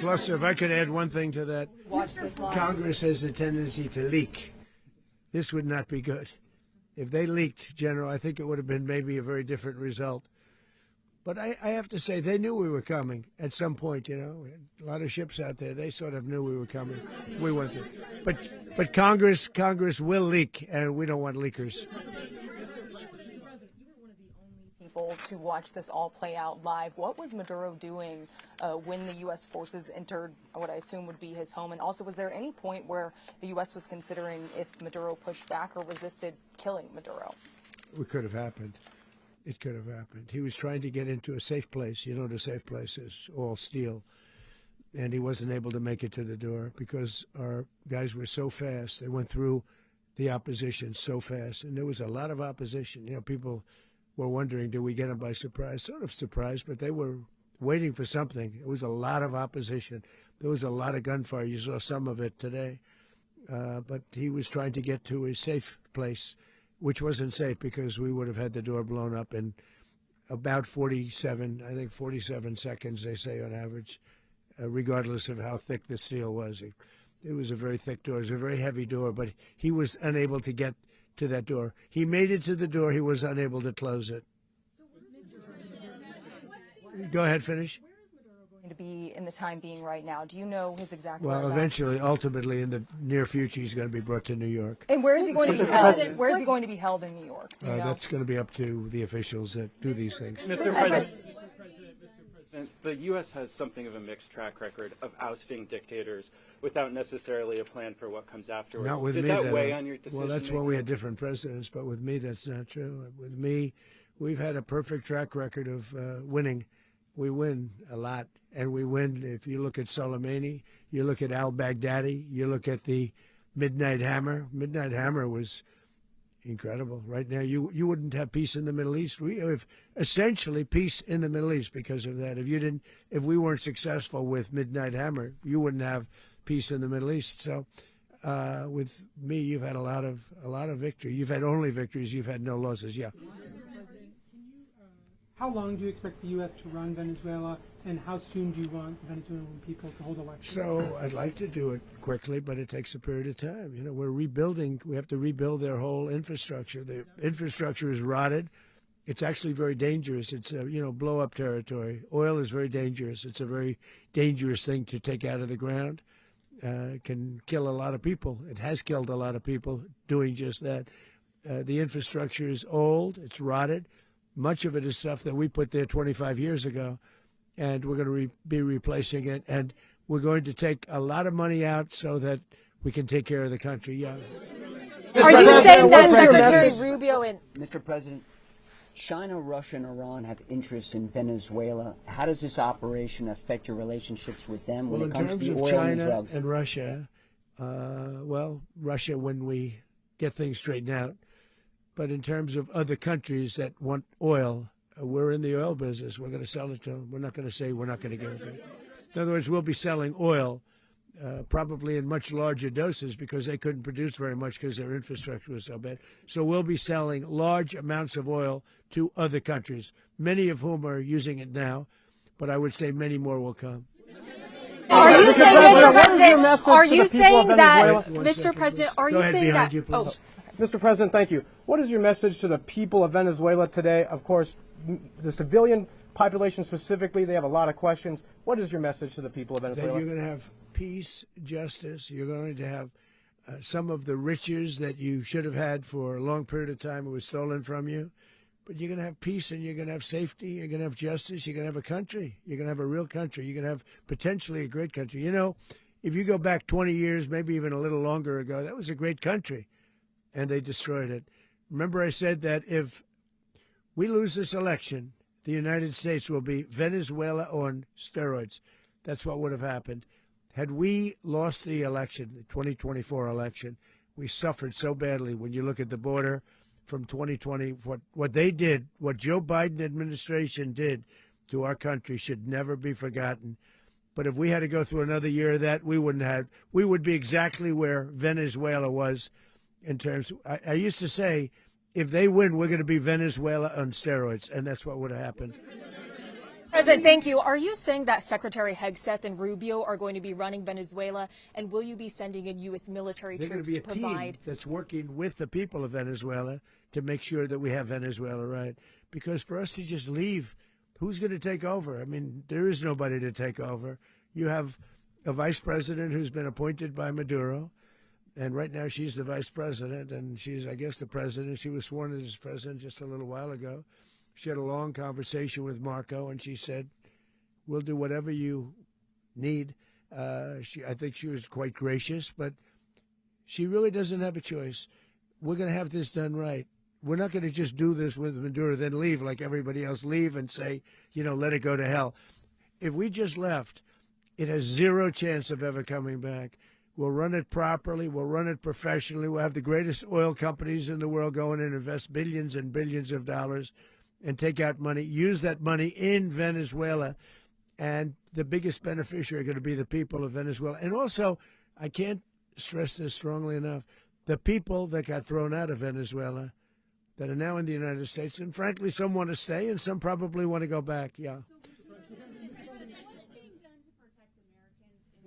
Plus, if I could add one thing to that, Congress has a tendency to leak. This would not be good. If they leaked, General, I think it would have been maybe a very different result. But I have to say, they knew we were coming at some point, We had a lot of ships out there. They sort of knew we were coming. We went there. But Congress will leak, and we don't want leakers. People to watch this all play out live. What was Maduro doing when the U.S. forces entered what I assume would be his home? And also, was there any point where the U.S. was considering if Maduro pushed back or resisted killing Maduro? It could have happened. It could have happened. He was trying to get into a safe place. You know what a safe place is, all steel. And he wasn't able to make it to the door because our guys were so fast. They went through the opposition so fast. And there was a lot of opposition. People were wondering, did we get them by surprise? Sort of surprised, but they were waiting for something. It was a lot of opposition. There was a lot of gunfire. You saw some of it today. But he was trying to get to a safe place, which wasn't safe because we would have had the door blown up in about 47 seconds, they say on average, regardless of how thick the steel was. It was a very thick door. It was a very heavy door, but he was unable to get to that door. He made it to the door. He was unable to close it. Go ahead, finish. To be in the time being right now, do you know his exact Well, whereabouts? eventually, ultimately, in the near future, he's going to be brought to New York. And where is he going to be held? Where is he going to be held in New York? Do you know? That's going to be up to the officials that do these things. Mr. President, the U.S. has something of a mixed track record of ousting dictators without necessarily a plan for what comes afterwards. Not with Did me. that weigh on your decision? Well, that's when we had different presidents, but with me, that's not true. With me, we've had a perfect track record of winning. We win a lot, and we win. If you look at Soleimani, you look at al-Baghdadi, you look at the Midnight Hammer. Midnight Hammer was incredible. Right now, you wouldn't have peace in the Middle East. We have essentially peace in the Middle East because of that. If we weren't successful with Midnight Hammer, you wouldn't have peace in the Middle East. So, with me, you've had a lot of victory. You've had only victories. You've had no losses. Yeah. How long do you expect the U.S. to run Venezuela, and how soon do you want Venezuelan people to hold elections? So I'd like to do it quickly, but it takes a period of time. We're rebuilding. We have to rebuild their whole infrastructure. The infrastructure is rotted. It's actually very dangerous. It's blow-up territory. Oil is very dangerous. It's a very dangerous thing to take out of the ground. can kill a lot of people. It has killed a lot of people doing just that. The infrastructure is old. It's rotted. Much of it is stuff that we put there 25 years ago, and we're going to be replacing it. And we're going to take a lot of money out so that we can take care of the country. Yeah. Are you saying that Secretary Rubio and Mr. President, China, Russia, and Iran have interests in Venezuela. How does this operation affect your relationships with them when it comes to the oil and drugs? In terms of China and Russia, Russia when we get things straightened out. But in terms of other countries that want oil, we're in the oil business. We're going to sell it to them. We're not going to say we're not going to give it. In other words, we'll be selling oil probably in much larger doses because they couldn't produce very much because their infrastructure was so bad. So we'll be selling large amounts of oil to other countries, many of whom are using it now, but I would say many more will come. Are you saying, Mr. President, are you saying that, Mr. President, are you saying that, Mr. President, thank you. What is your message to the people of Venezuela today? Of course, the civilian population specifically, they have a lot of questions. What is your message to the people of Venezuela? That you're going to have peace, justice. You're going to have some of the riches that you should have had for a long period of time. It was stolen from you. But you're going to have peace and you're going to have safety. You're going to have justice. You're going to have a country. You're going to have a real country. You're going to have potentially a great country. You know, if you go back 20 years, maybe even a little longer ago, that was a great country. And they destroyed it. Remember I said that if we lose this election, the United States will be Venezuela on steroids. That's what would have happened. Had we lost the election, the 2024 election, we suffered so badly when you look at the border from 2020. What they did, what Joe Biden administration did to our country should never be forgotten. But if we had to go through another year of that, we would be exactly where Venezuela was in terms. I used to say, if they win, we're going to be Venezuela on steroids, and that's what would have happened. President, thank you. Are you saying that Secretary Hegseth and Rubio are going to be running Venezuela, and will you be sending in U.S. military troops to provide? They're going to be a team that's working with the people of Venezuela to make sure that we have Venezuela right. Because for us to just leave, who's going to take over? I mean, there is nobody to take over. You have a vice president who's been appointed by Maduro, and right now she's the vice president, and she's, I guess, the president. She was sworn in as president just a little while ago. She had a long conversation with Marco, and she said, we'll do whatever you need. I think she was quite gracious, but she really doesn't have a choice. We're going to have this done right. We're not going to just do this with Maduro, then leave like everybody else, leave and say, let it go to hell. If we just left, it has zero chance of ever coming back. We'll run it properly. We'll run it professionally. We'll have the greatest oil companies in the world go in and invest billions and billions of dollars and take out money, use that money in Venezuela. And the biggest beneficiary are going to be the people of Venezuela. And also, I can't stress this strongly enough, the people that got thrown out of Venezuela that are now in the United States. And frankly, some want to stay and some probably want to go back. Yeah.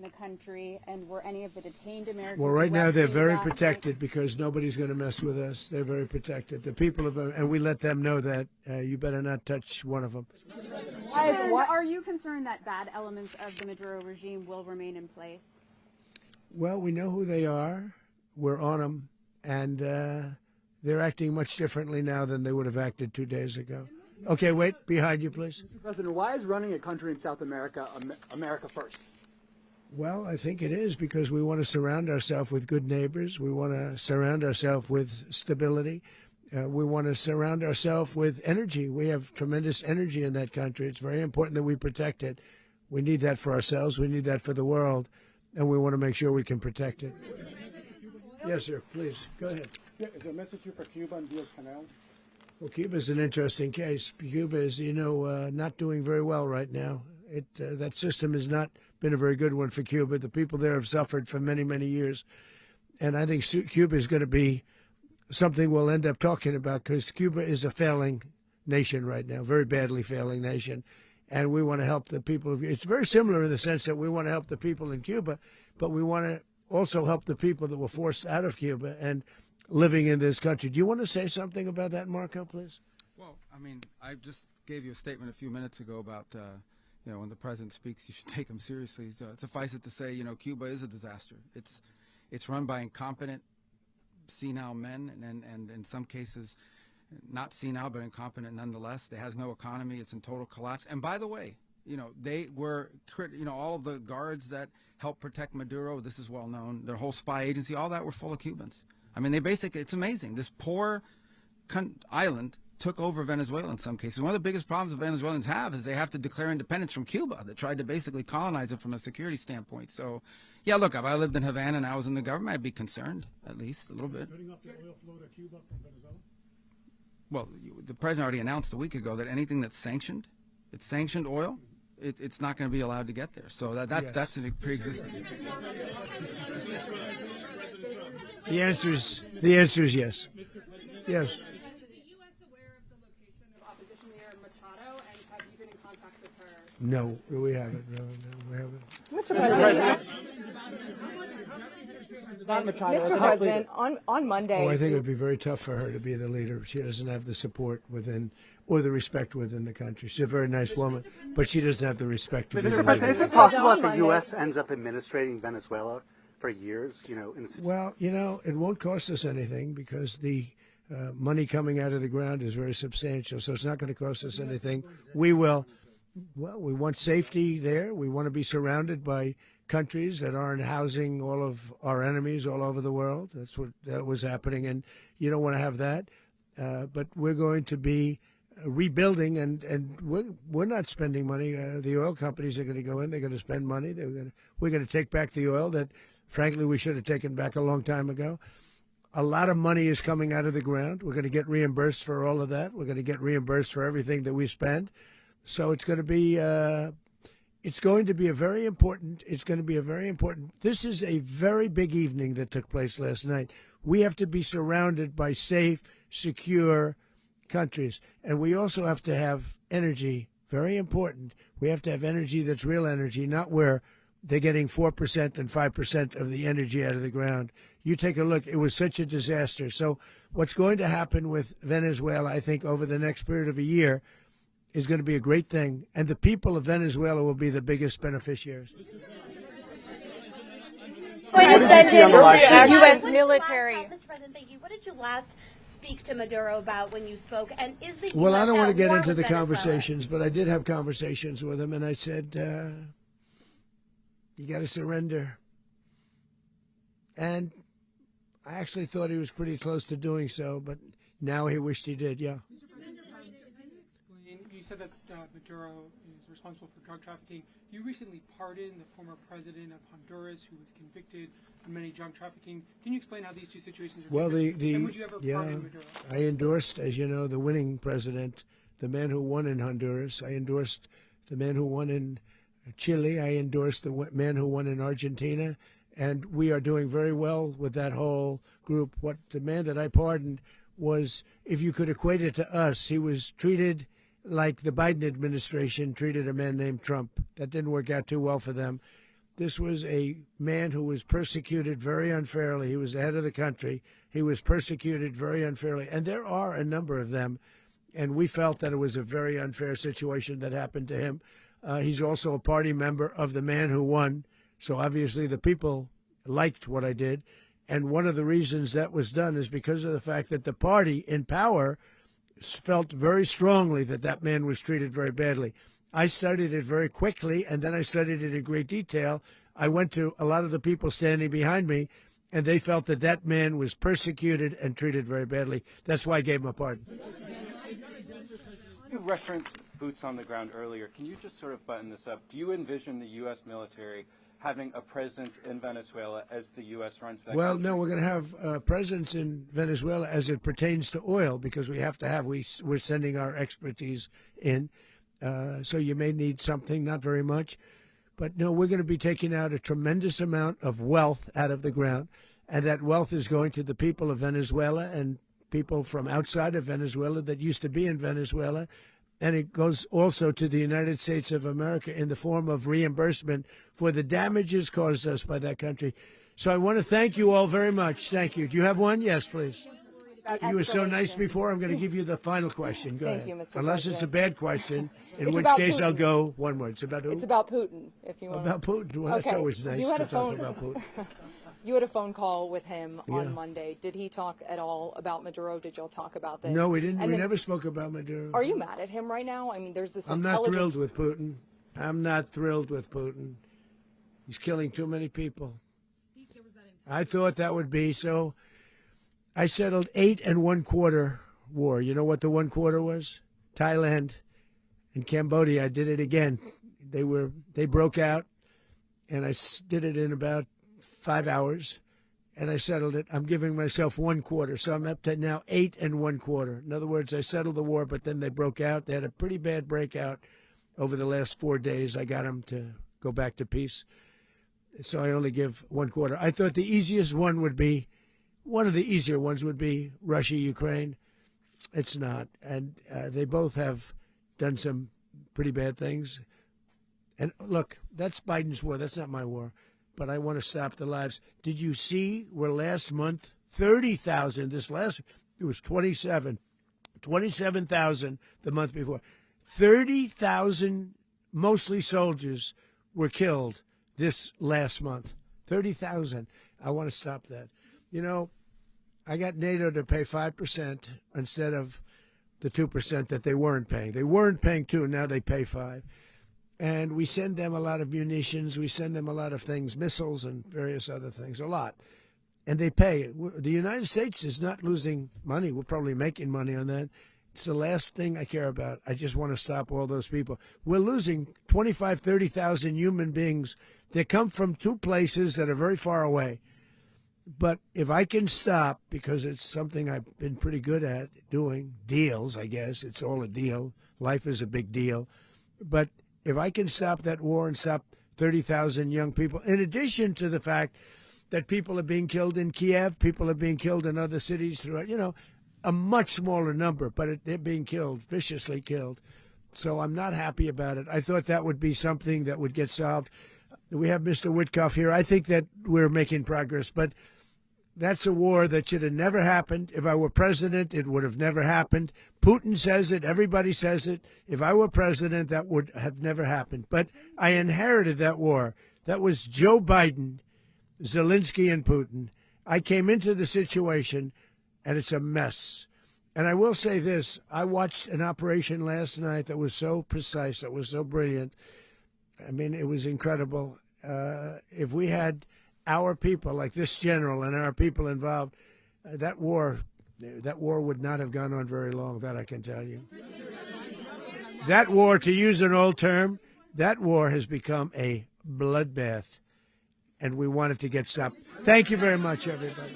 The country, and were any of the detained Americans? Well, right now they're very protected because nobody's going to mess with us. They're very protected. The people of, and we let them know that you better not touch one of them. Are you concerned that bad elements of the Maduro regime will remain in place? Well, we know who they are. We're on them, and they're acting much differently now than they would have acted 2 days ago. Okay, wait, behind you, please. Mr. President, why is running a country in South America America first? Well, I think it is because we want to surround ourselves with good neighbors. We want to surround ourselves with stability. We want to surround ourselves with energy. We have tremendous energy in that country. It's very important that we protect it. We need that for ourselves. We need that for the world. And we want to make sure we can protect it. Yes, sir. Please, go ahead. Yeah, is there a message here for Cuba and Diaz-Canel? Well, Cuba is an interesting case. Cuba is, not doing very well right now. That system has not been a very good one for Cuba. The people there have suffered for many, many years. And I think Cuba is going to be something we'll end up talking about because Cuba is a failing nation right now, very badly failing nation. And we want to help the people. It's very similar in the sense that we want to help the people in Cuba, but we want to also help the people that were forced out of Cuba and living in this country. Do you want to say something about that, Marco, please? Well, I mean, I just gave you a statement a few minutes ago about when the president speaks, you should take him seriously. So suffice it to say, Cuba is a disaster. It's run by incompetent, senile men, and in some cases, not senile but incompetent nonetheless. It has no economy. It's in total collapse. And by the way, they were, all of the guards that helped protect Maduro. This is well known. Their whole spy agency, all that were full of Cubans. I mean, it's amazing. This poor island took over Venezuela in some cases. One of the biggest problems the Venezuelans have is they have to declare independence from Cuba that tried to basically colonize it from a security standpoint. So, yeah, look, if I lived in Havana and I was in the government, I'd be concerned, at least a little bit. Cutting off the oil flow to Cuba from Venezuela? Well, the president already announced a week ago that anything that's sanctioned, it's sanctioned oil, it's not going to be allowed to get there. So that's a pre-existing. The answer is yes. Yes. No, we haven't. No, we haven't. Mr. President. Mr. President, on Monday. Oh, I think it would be very tough for her to be the leader. She doesn't have the support within or the respect within the country. She's a very nice woman, but she doesn't have the respect to be the Mr. leader. President, is it possible that the U.S. ends up administrating Venezuela for years? Well, it won't cost us anything because the money coming out of the ground is very substantial. So it's not going to cost us anything. We will. Well, we want safety there. We want to be surrounded by countries that aren't housing all of our enemies all over the world. That's what that was happening, and you don't want to have that. But we're going to be rebuilding, and we're not spending money. The oil companies are going to go in. They're going to spend money. We're going to take back the oil that, frankly, we should have taken back a long time ago. A lot of money is coming out of the ground. We're going to get reimbursed for all of that. We're going to get reimbursed for everything that we spend. So it's going to be a very important. This is a very big evening that took place last night. We have to be surrounded by safe, secure countries, and we also have to have energy. Very important. We have to have energy that's real energy, not where they're getting 4% and 5% of the energy out of the ground. You take a look. It was such a disaster. So what's going to happen with Venezuela, I think, over the next period of a year, is going to be a great thing, and the people of Venezuela will be the biggest beneficiaries. Going to send in the U.S. military. Mr. President, thank you. What did you last speak to Maduro about when you spoke? And is the Well, US I don't want to get war into with the Venezuela? conversations, but I did have conversations with him, and I said, you got to surrender. And I actually thought he was pretty close to doing so, but now he wished he did, yeah. You said that Maduro is responsible for drug trafficking. You recently pardoned the former president of Honduras who was convicted of many drug trafficking. Can you explain how these two situations are different? And would you ever pardon Maduro? I endorsed, as you know, the winning president, the man who won in Honduras. I endorsed the man who won in Chile. I endorsed the man who won in Argentina. And we are doing very well with that whole group. What the man that I pardoned was, if you could equate it to us, he was treated like the Biden administration treated a man named Trump. That didn't work out too well for them. This was a man who was persecuted very unfairly. He was the head of the country. He was persecuted very unfairly. And there are a number of them. And we felt that it was a very unfair situation that happened to him. He's also a party member of the man who won. So obviously the people liked what I did. And one of the reasons that was done is because of the fact that the party in power felt very strongly that that man was treated very badly. I studied it very quickly, and then I studied it in great detail. I went to a lot of the people standing behind me, and they felt that that man was persecuted and treated very badly. That's why I gave him a pardon. You referenced boots on the ground earlier. Can you just sort of button this up? Do you envision the U.S. military having a presence in Venezuela as the U.S. runs that Well, country? no, we're going to have a presence in Venezuela as it pertains to oil, because we have to have, we're sending our expertise in. So you may need something, not very much. But no, we're going to be taking out a tremendous amount of wealth out of the ground. And that wealth is going to the people of Venezuela and people from outside of Venezuela that used to be in Venezuela. And it goes also to the United States of America in the form of reimbursement for the damages caused us by that country. So I want to thank you all very much. Thank you. Do you have one? Yes, please. You were so nice before. I'm going to give you the final question. Go Thank ahead. you, Mr. Unless President. it's a bad question, in It's which about case I'll Putin. go one word. It's about who? It's about Putin, if you want. About Putin. Well, that's Okay. always nice You had to a talk phone. about Putin. You had a phone call with him Yeah. on Monday. Did he talk at all about Maduro? Did y'all talk about this? No, we didn't. And We then- never spoke about Maduro. Are you mad at him right now? I mean, there's this I'm not intelligence. thrilled with Putin. I'm not thrilled with Putin. He's killing too many people. I thought that would be so. I settled 8 1/4 war. You know what the 1/4 was? Thailand and Cambodia. I did it again. They broke out, and I did it in about 5 hours, and I settled it. I'm giving myself 1/4, so I'm up to now 8 1/4. In other words, I settled the war, but then they broke out. They had a pretty bad breakout over the last 4 days. I got them to go back to peace, so I only give 1/4. I thought the easiest one would be, one of the easier ones would be Russia, Ukraine. It's not, and they both have done some pretty bad things. And look, that's Biden's war. That's not my war. But I want to stop the lives. Did you see where last month, 30,000, it was 27,000 the month before. 30,000, mostly soldiers, were killed this last month. 30,000. I want to stop that. You know, I got NATO to pay 5% instead of the 2% that they weren't paying. They weren't paying 2%, now they pay 5%. And we send them a lot of munitions. We send them a lot of things, missiles and various other things, a lot. And they pay. The United States is not losing money. We're probably making money on that. It's the last thing I care about. I just want to stop all those people. We're losing 25,000, 30,000 human beings. They come from 2 places that are very far away. But if I can stop, because it's something I've been pretty good at doing, deals, I guess. It's all a deal. Life is a big deal. But if I can stop that war and stop 30,000 young people, in addition to the fact that people are being killed in Kiev, people are being killed in other cities throughout, a much smaller number, but they're being killed, viciously killed. So I'm not happy about it. I thought that would be something that would get solved. We have Mr. Witkoff here. I think that we're making progress, but that's a war that should have never happened. If I were president, it would have never happened. Putin says it. Everybody says it. If I were president, that would have never happened. But I inherited that war. That was Joe Biden, Zelensky, and Putin. I came into the situation, and it's a mess. And I will say this. I watched an operation last night that was so precise, that was so brilliant. I mean, it was incredible. If we had our people, like this general and our people involved, that war would not have gone on very long, that I can tell you. That war, to use an old term, that war has become a bloodbath, and we want it to get stopped. Thank you very much, everybody.